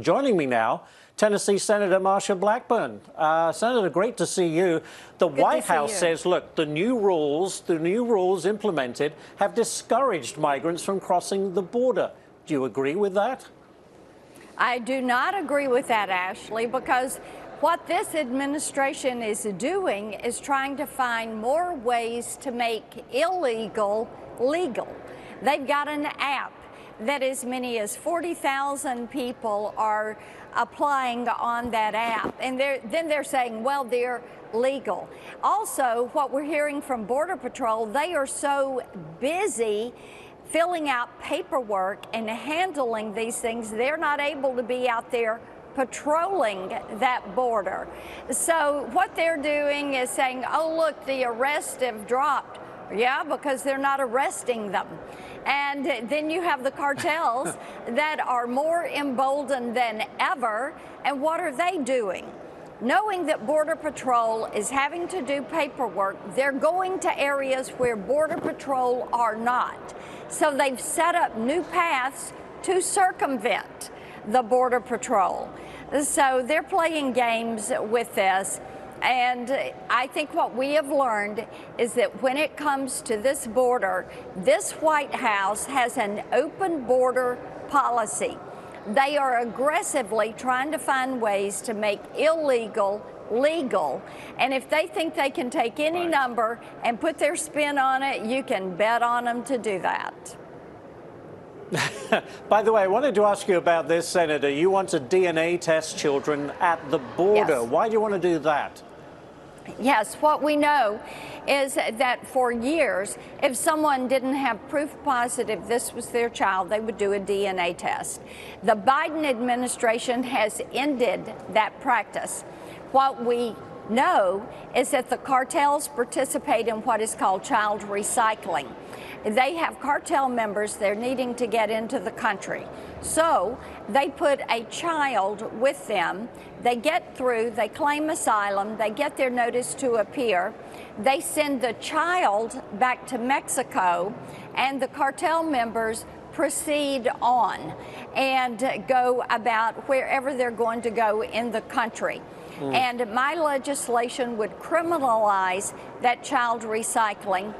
Joining me now, Tennessee Senator Marsha Blackburn. Senator, great to see you. The White House says, look, the new rules implemented have discouraged migrants from crossing the border. Do you agree with that? I do not agree with that, Ashley, because what this administration is doing is trying to find more ways to make illegal legal. They've got an app that as many as 40,000 people are applying on that app, and then they're saying, well, they're legal. Also, what we're hearing from Border Patrol, they are so busy filling out paperwork and handling these things, they're not able to be out there patrolling that border. So what they're doing is saying, oh, look, the arrests have dropped. Yeah, because they're not arresting them. And then you have the cartels that are more emboldened than ever. And what are they doing? Knowing that Border Patrol is having to do paperwork, they're going to areas where Border Patrol are not. So they've set up new paths to circumvent the Border Patrol. So they're playing games with this. And I think what we have learned is that when it comes to this border, this White House has an open border policy. They are aggressively trying to find ways to make illegal legal. And if they think they can take any number and put their spin on it, you can bet on them to do that. By the way, I wanted to ask you about this, Senator. You want to DNA test children at the border. Yes. Why do you want to do that? Yes, what we know is that for years, if someone didn't have proof positive this was their child, they would do a DNA test. The Biden administration has ended that practice. What we know is that the cartels participate in what is called child recycling. They have cartel members they're needing to get into the country. So they put a child with them. They get through, they claim asylum, they get their notice to appear. They send the child back to Mexico, and the cartel members proceed on and go about wherever they're going to go in the country. And my legislation would criminalize that child recycling.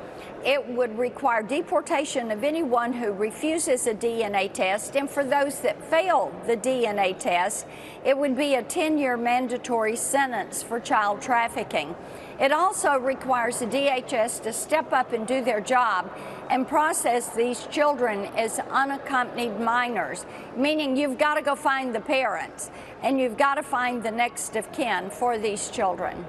It would require deportation of anyone who refuses a DNA test, and for those that fail the DNA test, it would be a 10-year mandatory sentence for child trafficking. It also requires the DHS to step up and do their job and process these children as unaccompanied minors, meaning you've got to go find the parents and you've got to find the next of kin for these children.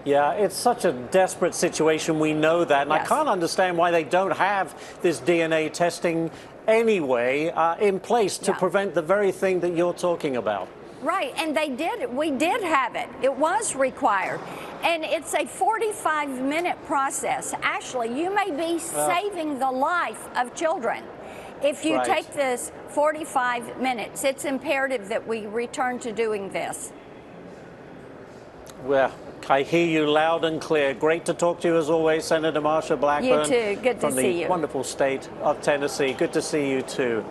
Yeah, it's such a desperate situation. We know that. And yes. I can't understand why they don't have this DNA testing anyway in place to prevent the very thing that you're talking about. Right, and we did have it. It was required. And it's a 45-minute process. Actually, you may be saving the life of children if you take this 45 minutes. It's imperative that we return to doing this. Well, I hear you loud and clear. Great to talk to you as always, Senator Marsha Blackburn. You too. Good to see you. From the wonderful state of Tennessee. Good to see you too.